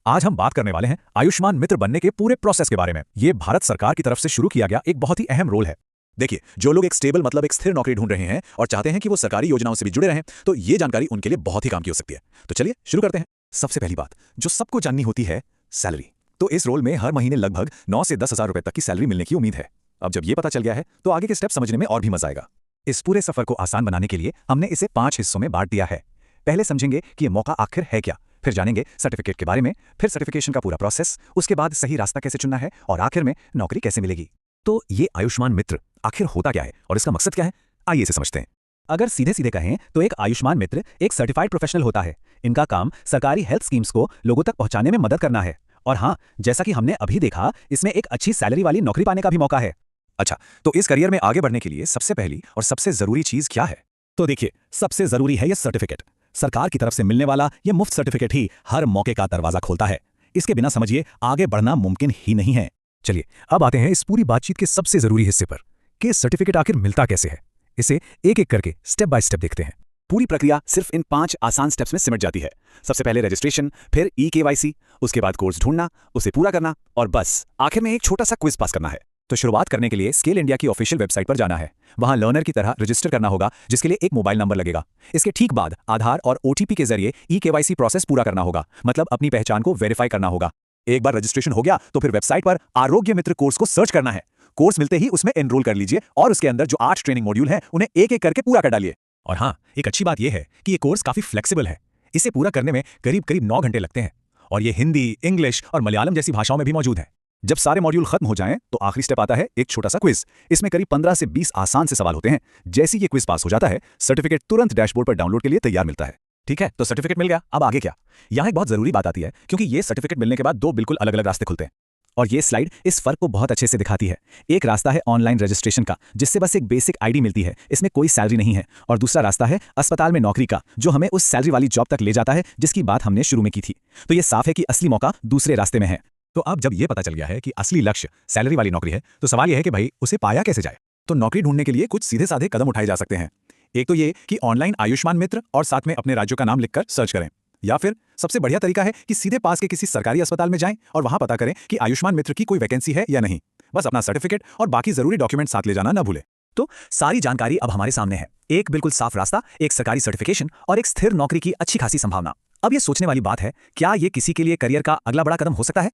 आज हम बात करने वाले हैं आयुष्मान मित्र बनने के पूरे प्रोसेस के बारे में। ये भारत सरकार की तरफ से शुरू किया गया एक बहुत ही अहम रोल है। देखिए, जो लोग एक स्टेबल मतलब एक स्थिर नौकरी ढूंढ रहे हैं और चाहते हैं कि वो सरकारी योजनाओं से भी जुड़े रहें, तो ये जानकारी उनके लिए बहुत ही काम की हो सकती है। तो चलिए शुरू करते हैं। सबसे पहली बात जो सबको जाननी होती है, सैलरी। तो इस रोल में हर महीने लगभग 9 से 10 हज़ार रुपए तक की सैलरी मिलने की उम्मीद है। अब जब ये पता चल गया है तो आगे के स्टेप समझने में और भी मजा आएगा। इस पूरे सफर को आसान बनाने के लिए हमने इसे 5 हिस्सों में बांट दिया है। पहले समझेंगे कि ये मौका आखिर है क्या, फिर जानेंगे सर्टिफिकेट के बारे में, फिर सर्टिफिकेशन का पूरा प्रोसेस, उसके बाद सही रास्ता कैसे चुनना है और आखिर में नौकरी कैसे मिलेगी। तो ये आयुष्मान मित्र आखिर होता क्या है और इसका मकसद क्या है, आइए इसे समझते हैं। अगर सीधे सीधे कहें तो एक आयुष्मान मित्र एक सर्टिफाइड प्रोफेशनल होता है। इनका काम सरकारी हेल्थ स्कीम्स को लोगों तक पहुंचाने में मदद करना है। और हाँ, जैसा कि हमने अभी देखा, इसमें एक अच्छी सैलरी वाली नौकरी पाने का भी मौका है। अच्छा, तो इस करियर में आगे बढ़ने के लिए सबसे पहली और सबसे जरूरी चीज क्या है? तो देखिए, सबसे जरूरी है ये सर्टिफिकेट। सरकार की तरफ से मिलने वाला ये मुफ्त सर्टिफिकेट ही हर मौके का दरवाजा खोलता है। इसके बिना समझिए आगे बढ़ना मुमकिन ही नहीं है। चलिए अब आते हैं इस पूरी बातचीत के सबसे जरूरी हिस्से पर कि सर्टिफिकेट आखिर मिलता कैसे है। इसे एक एक करके स्टेप बाय स्टेप देखते हैं। पूरी प्रक्रिया सिर्फ इन 5 आसान स्टेप्स में सिमट जाती है। सबसे पहले रजिस्ट्रेशन, फिर ई-केवाईसी, उसके बाद कोर्स ढूंढना, उसे पूरा करना और बस आखिर में एक छोटा सा क्विज पास करना है। तो शुरुआत करने के लिए स्केल इंडिया की ऑफिशियल वेबसाइट पर जाना है। वहां लर्नर की तरह रजिस्टर करना होगा, जिसके लिए एक मोबाइल नंबर लगेगा। इसके ठीक बाद आधार और ओटीपी के जरिए ई-केवाईसी प्रोसेस पूरा करना होगा, मतलब अपनी पहचान को वेरीफाई करना होगा। एक बार रजिस्ट्रेशन हो गया तो फिर वेबसाइट पर आरोग्य मित्र कोर्स को सर्च करना है। कोर्स मिलते ही उसमें एनरोल कर लीजिए और उसके अंदर जो 8 ट्रेनिंग मॉड्यूल हैं उन्हें एक एक करके पूरा कर डालिए। और हाँ, एक अच्छी बात यह है कि ये कोर्स काफी फ्लेक्सिबल है। इसे पूरा करने में करीब करीब 9 घंटे लगते हैं और ये हिंदी, इंग्लिश और मलयालम जैसी भाषाओं में भी मौजूद है। जब सारे मॉड्यूल खत्म हो जाएं तो आखिरी स्टेप आता है एक छोटा सा क्विज। इसमें करीब 15 से 20 आसान से सवाल होते हैं। जैसे ही ये क्विज पास हो जाता है, सर्टिफिकेट तुरंत डैशबोर्ड पर डाउनलोड के लिए तैयार मिलता है। ठीक है, तो सर्टिफिकेट मिल गया, अब आगे क्या? यहाँ एक बहुत जरूरी बात आती है, क्योंकि ये सर्टिफिकेट मिलने के बाद 2 बिल्कुल अलग अलग रास्ते खुलते हैं और ये स्लाइड इस फर्क को बहुत अच्छे से दिखाती है। एक रास्ता है ऑनलाइन रजिस्ट्रेशन का, जिससे बस एक बेसिक आईडी मिलती है, इसमें कोई सैलरी नहीं है। और दूसरा रास्ता है अस्पताल में नौकरी का, जो हमें उस सैलरी वाली जॉब तक ले जाता है जिसकी बात हमने शुरू में की थी। तो ये साफ है कि असली मौका दूसरे रास्ते में है। तो अब जब ये पता चल गया है कि असली लक्ष्य सैलरी वाली नौकरी है, तो सवाल यह है कि भाई उसे पाया कैसे जाए। तो नौकरी ढूंढने के लिए कुछ सीधे साधे कदम उठाए जा सकते हैं। एक तो ये कि ऑनलाइन आयुष्मान मित्र और साथ में अपने राज्यों का नाम लिखकर सर्च करें, या फिर सबसे बढ़िया तरीका है कि सीधे पास के किसी सरकारी अस्पताल में जाएं और वहां पता करें कि आयुष्मान मित्र की कोई वैकेंसी है या नहीं। बस अपना सर्टिफिकेट और बाकी जरूरी डॉक्यूमेंट साथ ले जाना ना भूलें। तो सारी जानकारी अब हमारे सामने है। एक बिल्कुल साफ रास्ता, एक सरकारी सर्टिफिकेशन और एक स्थिर नौकरी की अच्छी खासी संभावना। अब ये सोचने वाली बात है, क्या ये किसी के लिए करियर का अगला बड़ा कदम हो सकता है?